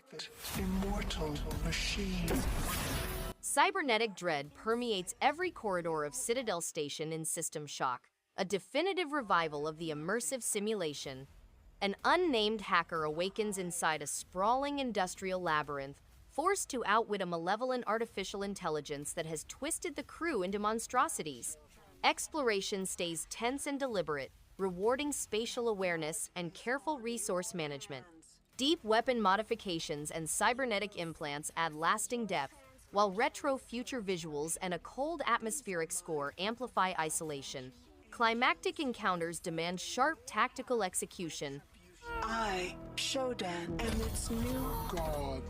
perfect, immortal machine. Cybernetic dread permeates every corridor of Citadel Station in System Shock, a definitive revival of the immersive simulation. An unnamed hacker awakens inside a sprawling industrial labyrinth, forced to outwit a malevolent artificial intelligence that has twisted the crew into monstrosities. Exploration stays tense and deliberate, rewarding spatial awareness and careful resource management. Deep weapon modifications and cybernetic implants add lasting depth, while retro future visuals and a cold atmospheric score amplify isolation. Climactic encounters demand sharp tactical execution. I, Shodan, am its new god.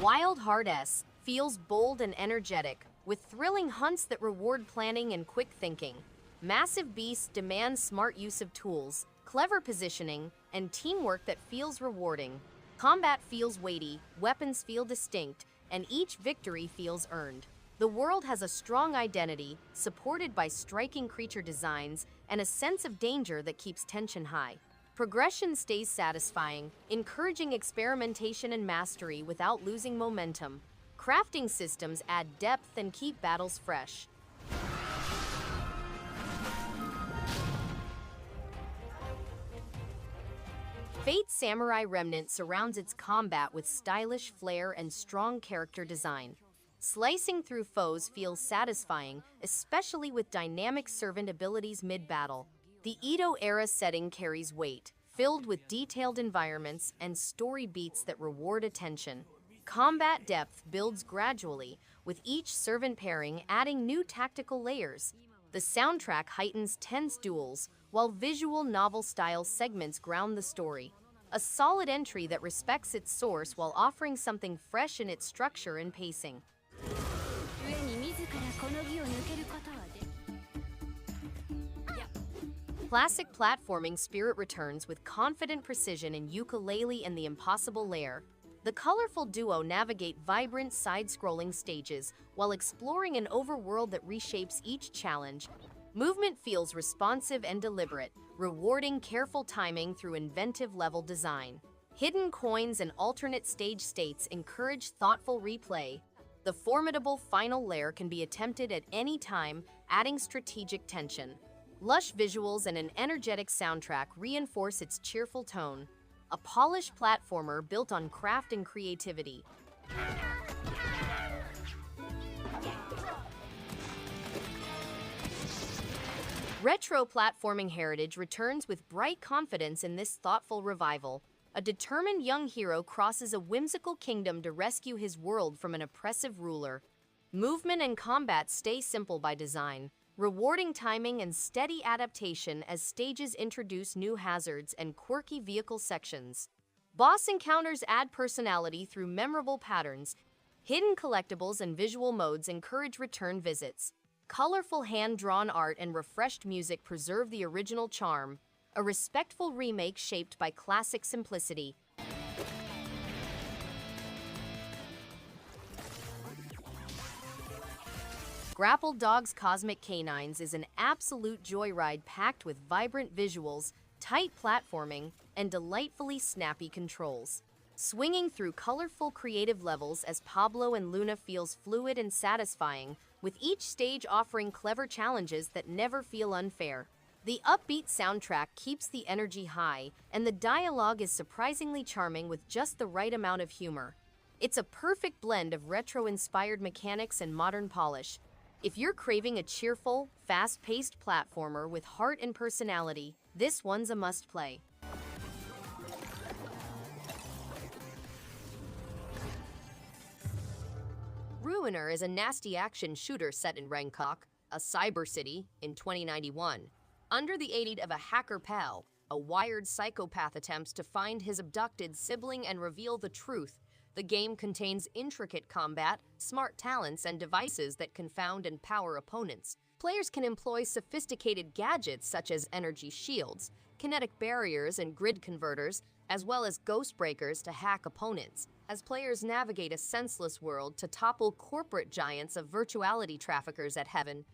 Wild Heart S feels bold and energetic, with thrilling hunts that reward planning and quick thinking. Massive beasts demand smart use of tools, clever positioning, and teamwork that feels rewarding. Combat feels weighty, weapons feel distinct, and each victory feels earned. The world has a strong identity, supported by striking creature designs and a sense of danger that keeps tension high. Progression stays satisfying, encouraging experimentation and mastery without losing momentum. Crafting systems add depth and keep battles fresh. Fate's Samurai Remnant surrounds its combat with stylish flair and strong character design. Slicing through foes feels satisfying, especially with dynamic servant abilities mid-battle. The Edo-era setting carries weight, filled with detailed environments and story beats that reward attention. Combat depth builds gradually, with each servant pairing adding new tactical layers. The soundtrack heightens tense duels, while visual novel-style segments ground the story. A solid entry that respects its source while offering something fresh in its structure and pacing. Classic platforming spirit returns with confident precision in Yooka-Laylee and the Impossible Lair. The colorful duo navigate vibrant side-scrolling stages while exploring an overworld that reshapes each challenge. Movement feels responsive and deliberate, rewarding careful timing through inventive level design. Hidden coins and alternate stage states encourage thoughtful replay. The formidable final lair can be attempted at any time, adding strategic tension. Lush visuals and an energetic soundtrack reinforce its cheerful tone. A polished platformer built on craft and creativity. Retro platforming heritage returns with bright confidence in this thoughtful revival. A determined young hero crosses a whimsical kingdom to rescue his world from an oppressive ruler. Movement and combat stay simple by design, rewarding timing and steady adaptation as stages introduce new hazards and quirky vehicle sections. Boss encounters add personality through memorable patterns. Hidden collectibles and visual modes encourage return visits. Colorful hand-drawn art and refreshed music preserve the original charm, a respectful remake shaped by classic simplicity. Grapple Dog's Cosmic Canines is an absolute joyride packed with vibrant visuals, tight platforming, and delightfully snappy controls. Swinging through colorful creative levels as Pablo and Luna feels fluid and satisfying, with each stage offering clever challenges that never feel unfair. The upbeat soundtrack keeps the energy high, and the dialogue is surprisingly charming with just the right amount of humor. It's a perfect blend of retro-inspired mechanics and modern polish. If you're craving a cheerful, fast-paced platformer with heart and personality, this one's a must-play. Ruiner is a nasty action shooter set in Bangkok, a cyber city, in 2091. Under the aid of a hacker pal, a wired psychopath attempts to find his abducted sibling and reveal the truth. The game contains intricate combat, smart talents, and devices that confound and power opponents. Players can employ sophisticated gadgets such as energy shields, kinetic barriers, and grid converters, as well as ghost breakers to hack opponents, as players navigate a senseless world to topple corporate giants of virtuality traffickers at heaven.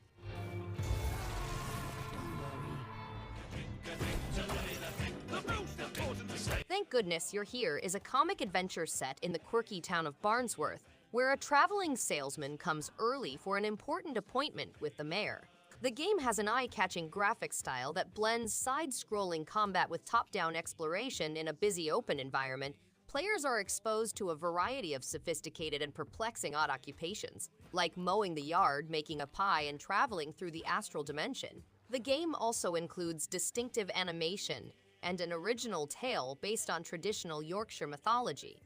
Thank goodness You're Here is a comic adventure set in the quirky town of Barnsworth, where a traveling salesman comes early for an important appointment with the mayor. The game has an eye-catching graphic style that blends side-scrolling combat with top-down exploration in a busy open environment. Players are exposed to a variety of sophisticated and perplexing odd occupations, like mowing the yard, making a pie, and traveling through the astral dimension. The game also includes distinctive animation and an original tale based on traditional Yorkshire mythology.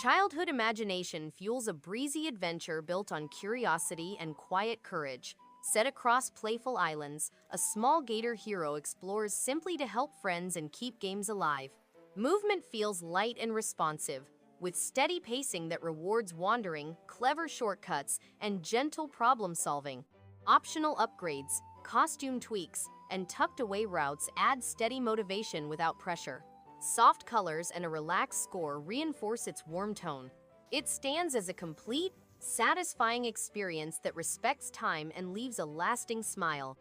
Childhood imagination fuels a breezy adventure built on curiosity and quiet courage. Set across playful islands, a small gator hero explores simply to help friends and keep games alive. Movement feels light and responsive, with steady pacing that rewards wandering, clever shortcuts, and gentle problem-solving. Optional upgrades, costume tweaks, and tucked-away routes add steady motivation without pressure. Soft colors and a relaxed score reinforce its warm tone. It stands as a complete, satisfying experience that respects time and leaves a lasting smile.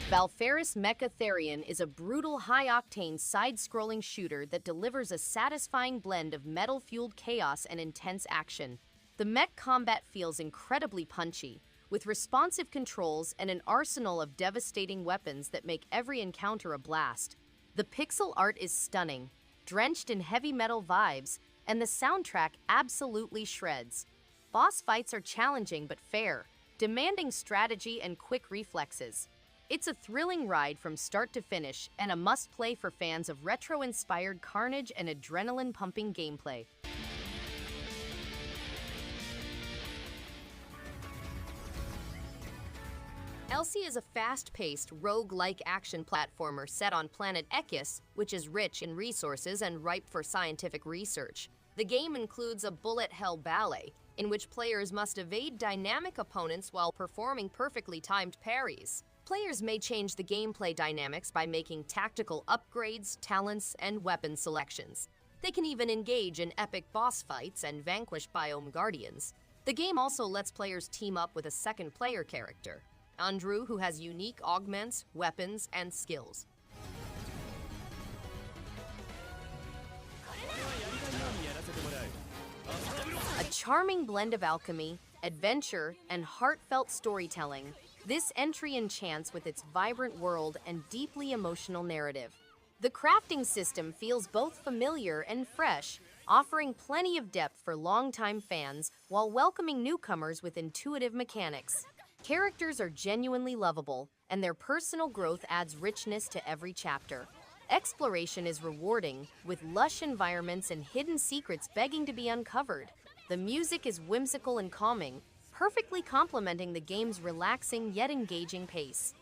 Valfaris Mecha Therion is a brutal, high-octane, side-scrolling shooter that delivers a satisfying blend of metal-fueled chaos and intense action. The mech combat feels incredibly punchy, with responsive controls and an arsenal of devastating weapons that make every encounter a blast. The pixel art is stunning, drenched in heavy metal vibes, and the soundtrack absolutely shreds. Boss fights are challenging but fair, demanding strategy and quick reflexes. It's a thrilling ride from start to finish and a must-play for fans of retro-inspired carnage and adrenaline-pumping gameplay. Elsie is a fast-paced, rogue-like action platformer set on planet Ekis, which is rich in resources and ripe for scientific research. The game includes a bullet hell ballet, in which players must evade dynamic opponents while performing perfectly timed parries. Players may change the gameplay dynamics by making tactical upgrades, talents, and weapon selections. They can even engage in epic boss fights and vanquish biome guardians. The game also lets players team up with a second player character, Andrew, who has unique augments, weapons, and skills. A charming blend of alchemy, adventure, and heartfelt storytelling, this entry enchants with its vibrant world and deeply emotional narrative. The crafting system feels both familiar and fresh, offering plenty of depth for longtime fans while welcoming newcomers with intuitive mechanics. Characters are genuinely lovable, and their personal growth adds richness to every chapter. Exploration is rewarding, with lush environments and hidden secrets begging to be uncovered. The music is whimsical and calming, perfectly complementing the game's relaxing yet engaging pace.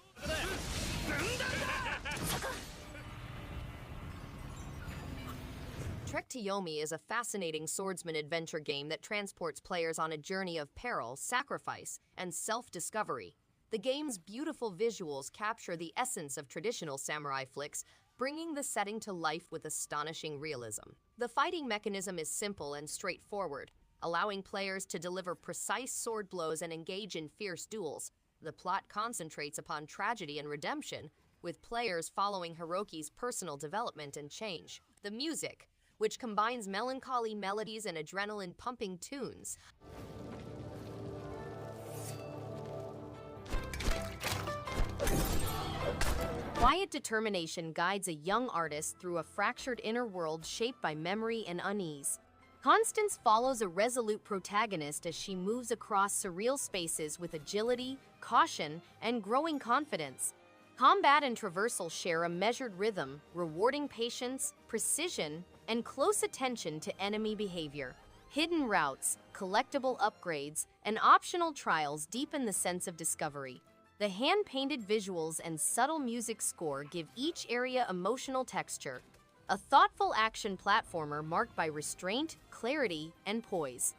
Trek to Yomi is a fascinating swordsman adventure game that transports players on a journey of peril, sacrifice, and self-discovery. The game's beautiful visuals capture the essence of traditional samurai flicks, bringing the setting to life with astonishing realism. The fighting mechanism is simple and straightforward, allowing players to deliver precise sword blows and engage in fierce duels. The plot concentrates upon tragedy and redemption, with players following Hiroki's personal development and change. The music, which combines melancholy melodies and adrenaline-pumping tunes, quiet determination guides a young artist through a fractured inner world shaped by memory and unease. Constance follows a resolute protagonist as she moves across surreal spaces with agility, caution, and growing confidence. Combat and traversal share a measured rhythm, rewarding patience, precision, and close attention to enemy behavior. Hidden routes, collectible upgrades, and optional trials deepen the sense of discovery. The hand-painted visuals and subtle music score give each area emotional texture. A thoughtful action platformer marked by restraint, clarity, and poise.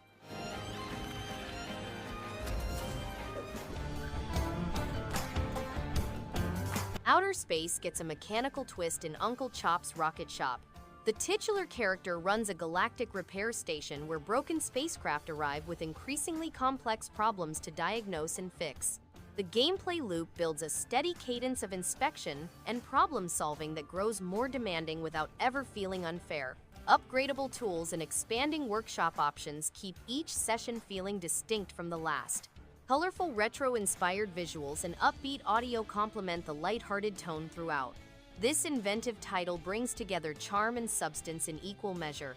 Outer Space gets a mechanical twist in Uncle Chop's Rocket Shop. The titular character runs a galactic repair station where broken spacecraft arrive with increasingly complex problems to diagnose and fix. The gameplay loop builds a steady cadence of inspection and problem-solving that grows more demanding without ever feeling unfair. Upgradable tools and expanding workshop options keep each session feeling distinct from the last. Colorful retro-inspired visuals and upbeat audio complement the lighthearted tone throughout. This inventive title brings together charm and substance in equal measure.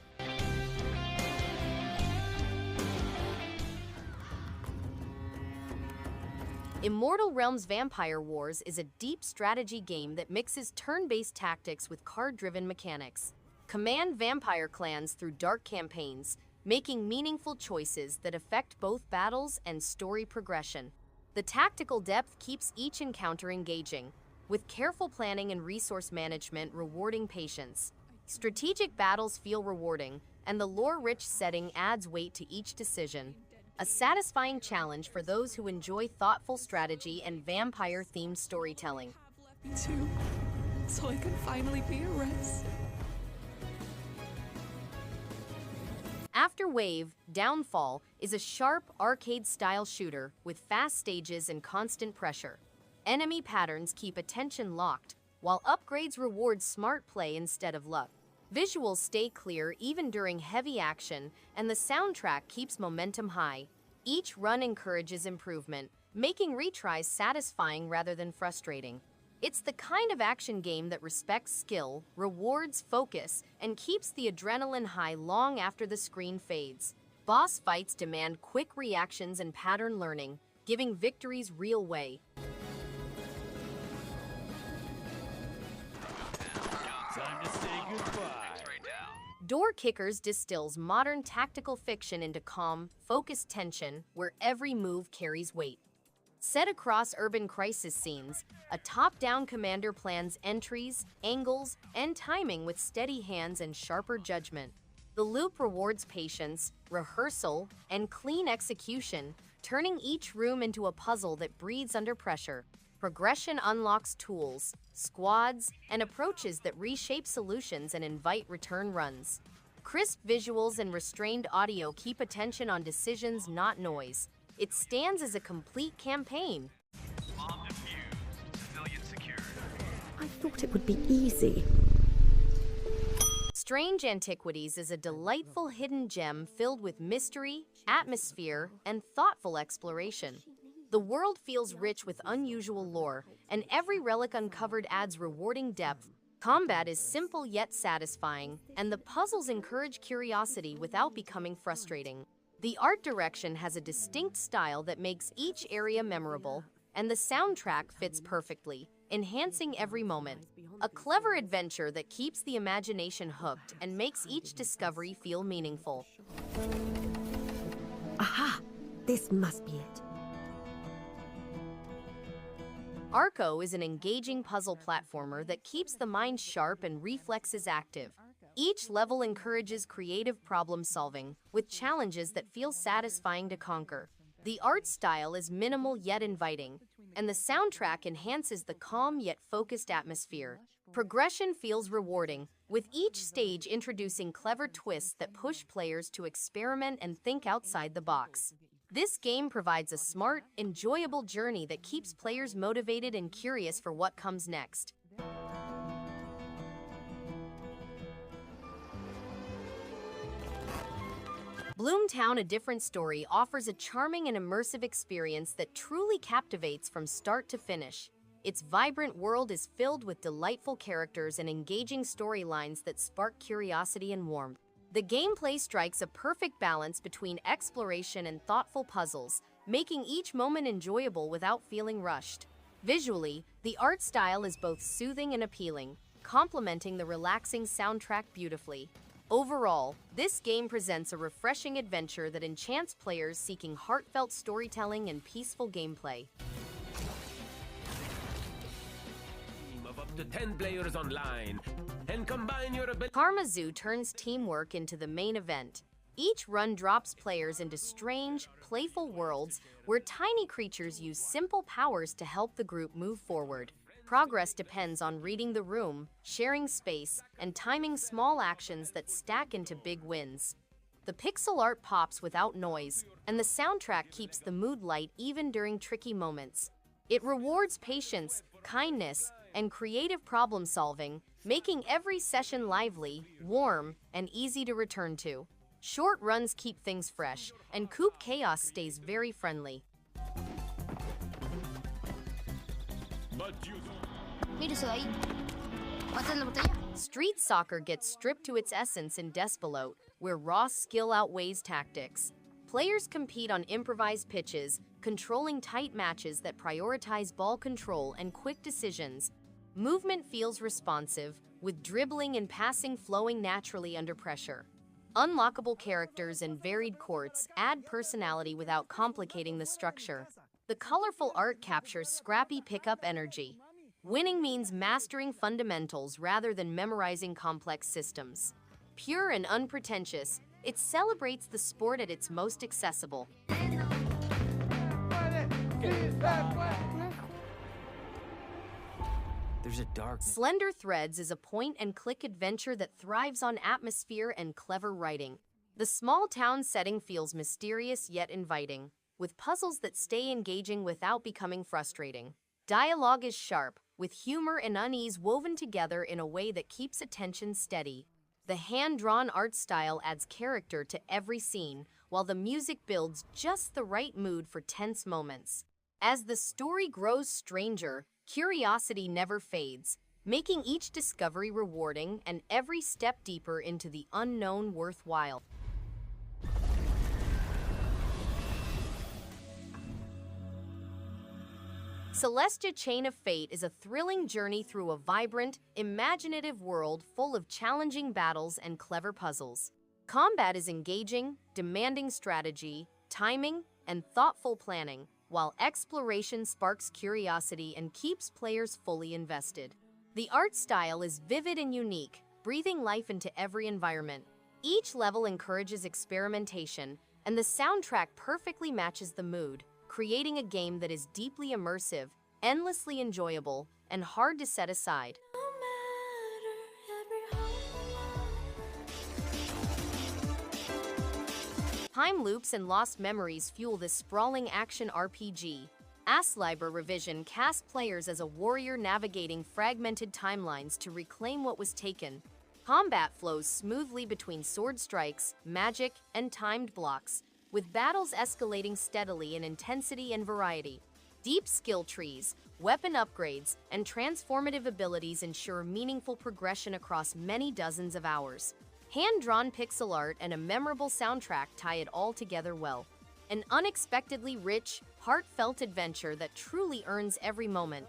Immortal Realms Vampire Wars is a deep strategy game that mixes turn-based tactics with card-driven mechanics. Command vampire clans through dark campaigns, making meaningful choices that affect both battles and story progression. The tactical depth keeps each encounter engaging, with careful planning and resource management rewarding patience. Strategic battles feel rewarding, and the lore-rich setting adds weight to each decision. A satisfying challenge for those who enjoy thoughtful strategy and vampire-themed storytelling. Me too, so I can finally be at rest. After Wave, Downfall is a sharp, arcade-style shooter with fast stages and constant pressure. Enemy patterns keep attention locked, while upgrades reward smart play instead of luck. Visuals stay clear even during heavy action, and the soundtrack keeps momentum high. Each run encourages improvement, making retries satisfying rather than frustrating. It's the kind of action game that respects skill, rewards focus, and keeps the adrenaline high long after the screen fades. Boss fights demand quick reactions and pattern learning, giving victories real weight. Time to say goodbye. Door Kickers distills modern tactical fiction into calm, focused tension where every move carries weight. Set across urban crisis scenes, a top-down commander plans entries, angles, and timing with steady hands and sharper judgment. The loop rewards patience, rehearsal, and clean execution, turning each room into a puzzle that breathes under pressure. Progression unlocks tools, squads, and approaches that reshape solutions and invite return runs. Crisp visuals and restrained audio keep attention on decisions, not noise. It stands as a complete campaign. Bomb defused. Civilian secured. I thought it would be easy. Strange Antiquities is a delightful hidden gem filled with mystery, atmosphere, and thoughtful exploration. The world feels rich with unusual lore, and every relic uncovered adds rewarding depth. Combat is simple yet satisfying, and the puzzles encourage curiosity without becoming frustrating. The art direction has a distinct style that makes each area memorable, and the soundtrack fits perfectly, enhancing every moment. A clever adventure that keeps the imagination hooked and makes each discovery feel meaningful. Aha! This must be it. Arco is an engaging puzzle platformer that keeps the mind sharp and reflexes active. Each level encourages creative problem-solving, with challenges that feel satisfying to conquer. The art style is minimal yet inviting, and the soundtrack enhances the calm yet focused atmosphere. Progression feels rewarding, with each stage introducing clever twists that push players to experiment and think outside the box. This game provides a smart, enjoyable journey that keeps players motivated and curious for what comes next. Bloomtown: A Different Story offers a charming and immersive experience that truly captivates from start to finish. Its vibrant world is filled with delightful characters and engaging storylines that spark curiosity and warmth. The gameplay strikes a perfect balance between exploration and thoughtful puzzles, making each moment enjoyable without feeling rushed. Visually, the art style is both soothing and appealing, complementing the relaxing soundtrack beautifully. Overall, this game presents a refreshing adventure that enchants players seeking heartfelt storytelling and peaceful gameplay. Of up to 10 players online, and combine your ability. KarmaZoo turns teamwork into the main event. Each run drops players into strange, playful worlds where tiny creatures use simple powers to help the group move forward. Progress depends on reading the room, sharing space, and timing small actions that stack into big wins. The pixel art pops without noise, and the soundtrack keeps the mood light even during tricky moments. It rewards patience, kindness, and creative problem solving, making every session lively, warm, and easy to return to. Short runs keep things fresh, and Coop Chaos stays very friendly. Street soccer gets stripped to its essence in Despelote, where raw skill outweighs tactics. Players compete on improvised pitches, controlling tight matches that prioritize ball control and quick decisions. Movement feels responsive, with dribbling and passing flowing naturally under pressure. Unlockable characters and varied courts add personality without complicating the structure. The colorful art captures scrappy pickup energy. Winning means mastering fundamentals rather than memorizing complex systems. Pure and unpretentious, it celebrates the sport at its most accessible. There's a dark... Slender Threads is a point-and-click adventure that thrives on atmosphere and clever writing. The small-town setting feels mysterious yet inviting, with puzzles that stay engaging without becoming frustrating. Dialogue is sharp, with humor and unease woven together in a way that keeps attention steady. The hand-drawn art style adds character to every scene, while the music builds just the right mood for tense moments. As the story grows stranger, curiosity never fades, making each discovery rewarding and every step deeper into the unknown worthwhile. Celestia Chain of Fate is a thrilling journey through a vibrant, imaginative world full of challenging battles and clever puzzles. Combat is engaging, demanding strategy, timing, and thoughtful planning, while exploration sparks curiosity and keeps players fully invested. The art style is vivid and unique, breathing life into every environment. Each level encourages experimentation, and the soundtrack perfectly matches the mood, creating a game that is deeply immersive, endlessly enjoyable, and hard to set aside. Time loops and lost memories fuel this sprawling action RPG. ASTLIBRA Revision casts players as a warrior navigating fragmented timelines to reclaim what was taken. Combat flows smoothly between sword strikes, magic, and timed blocks, with battles escalating steadily in intensity and variety. Deep skill trees, weapon upgrades, and transformative abilities ensure meaningful progression across many dozens of hours. Hand-drawn pixel art and a memorable soundtrack tie it all together well. An unexpectedly rich, heartfelt adventure that truly earns every moment.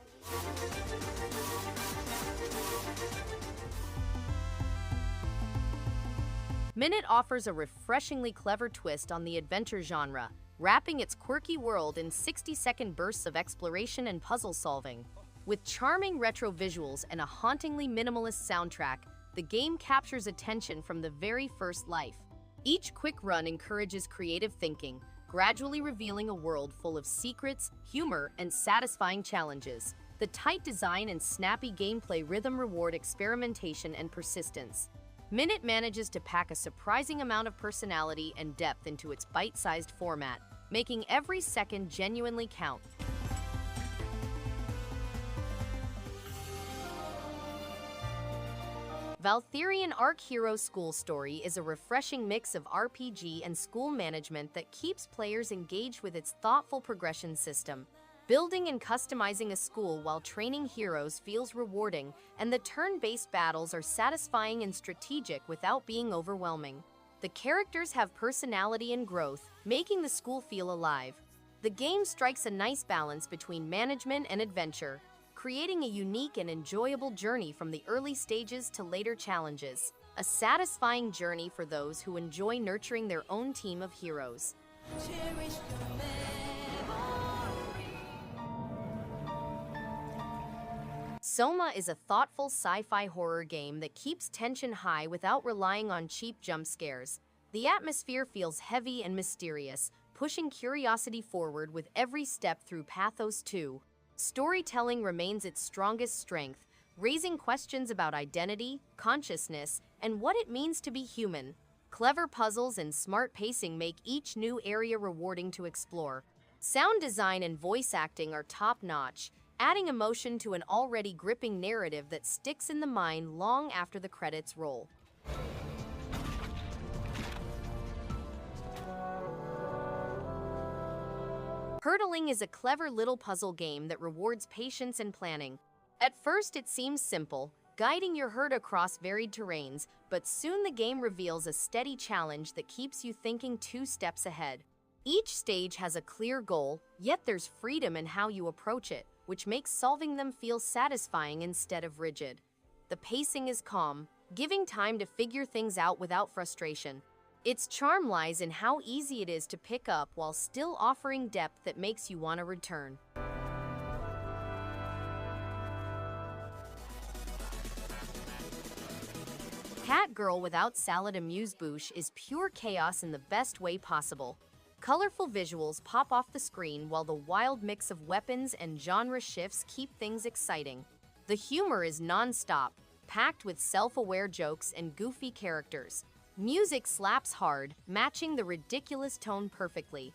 Minit offers a refreshingly clever twist on the adventure genre, wrapping its quirky world in 60-second bursts of exploration and puzzle solving. With charming retro visuals and a hauntingly minimalist soundtrack, the game captures attention from the very first life. Each quick run encourages creative thinking, gradually revealing a world full of secrets, humor, and satisfying challenges. The tight design and snappy gameplay rhythm reward experimentation and persistence. Minit manages to pack a surprising amount of personality and depth into its bite-sized format, making every second genuinely count. Valthirian Arc Hero School Story is a refreshing mix of RPG and school management that keeps players engaged with its thoughtful progression system. Building and customizing a school while training heroes feels rewarding, and the turn-based battles are satisfying and strategic without being overwhelming. The characters have personality and growth, making the school feel alive. The game strikes a nice balance between management and adventure, creating a unique and enjoyable journey from the early stages to later challenges. A satisfying journey for those who enjoy nurturing their own team of heroes. SOMA is a thoughtful sci-fi horror game that keeps tension high without relying on cheap jump scares. The atmosphere feels heavy and mysterious, pushing curiosity forward with every step through Pathos 2. Storytelling remains its strongest strength, raising questions about identity, consciousness, and what it means to be human. Clever puzzles and smart pacing make each new area rewarding to explore. Sound design and voice acting are top-notch, adding emotion to an already gripping narrative that sticks in the mind long after the credits roll. Herdling is a clever little puzzle game that rewards patience and planning. At first, it seems simple, guiding your herd across varied terrains, but soon the game reveals a steady challenge that keeps you thinking 2 steps ahead. Each stage has a clear goal, yet there's freedom in how you approach it, which makes solving them feel satisfying instead of rigid. The pacing is calm, giving time to figure things out without frustration. Its charm lies in how easy it is to pick up while still offering depth that makes you want to return. Cat Girl Without Salad Amuse-Bouche is pure chaos in the best way possible. Colorful visuals pop off the screen while the wild mix of weapons and genre shifts keep things exciting. The humor is non-stop, packed with self-aware jokes and goofy characters. Music slaps hard, matching the ridiculous tone perfectly.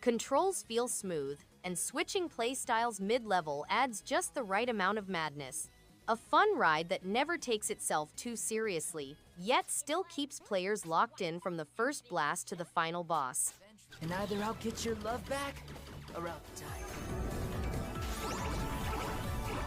Controls feel smooth, and switching playstyles mid-level adds just the right amount of madness. A fun ride that never takes itself too seriously, yet still keeps players locked in from the first blast to the final boss. And either I'll get your love back, or I'll die.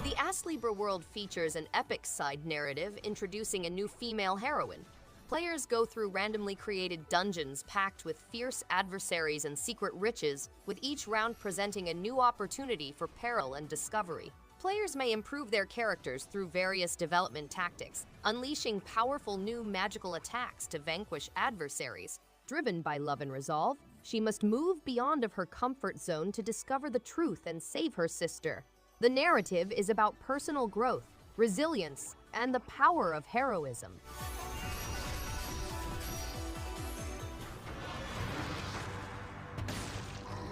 The ASTLIBRA world features an epic side narrative introducing a new female heroine. Players go through randomly created dungeons packed with fierce adversaries and secret riches, with each round presenting a new opportunity for peril and discovery. Players may improve their characters through various development tactics, unleashing powerful new magical attacks to vanquish adversaries. Driven by love and resolve, she must move beyond of her comfort zone to discover the truth and save her sister. The narrative is about personal growth, resilience, and the power of heroism.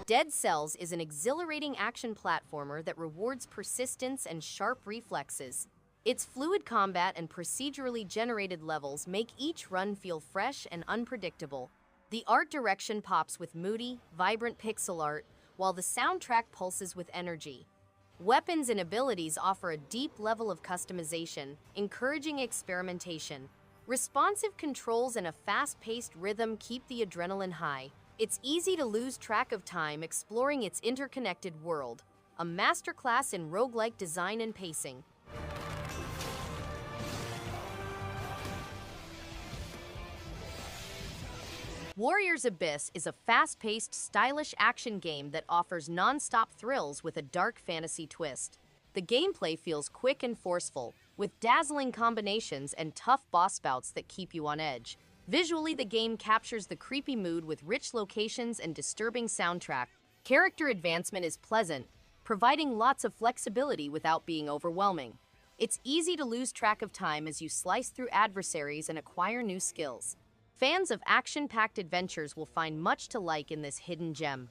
Dead Cells is an exhilarating action platformer that rewards persistence and sharp reflexes. Its fluid combat and procedurally generated levels make each run feel fresh and unpredictable. The art direction pops with moody, vibrant pixel art, while the soundtrack pulses with energy. Weapons and abilities offer a deep level of customization, encouraging experimentation. Responsive controls and a fast-paced rhythm keep the adrenaline high. It's easy to lose track of time exploring its interconnected world, a masterclass in roguelike design and pacing. Warrior's Abyss is a fast-paced, stylish action game that offers non-stop thrills with a dark fantasy twist. The gameplay feels quick and forceful, with dazzling combinations and tough boss bouts that keep you on edge. Visually, the game captures the creepy mood with rich locations and disturbing soundtrack. Character advancement is pleasant, providing lots of flexibility without being overwhelming. It's easy to lose track of time as you slice through adversaries and acquire new skills. Fans of action-packed adventures will find much to like in this hidden gem.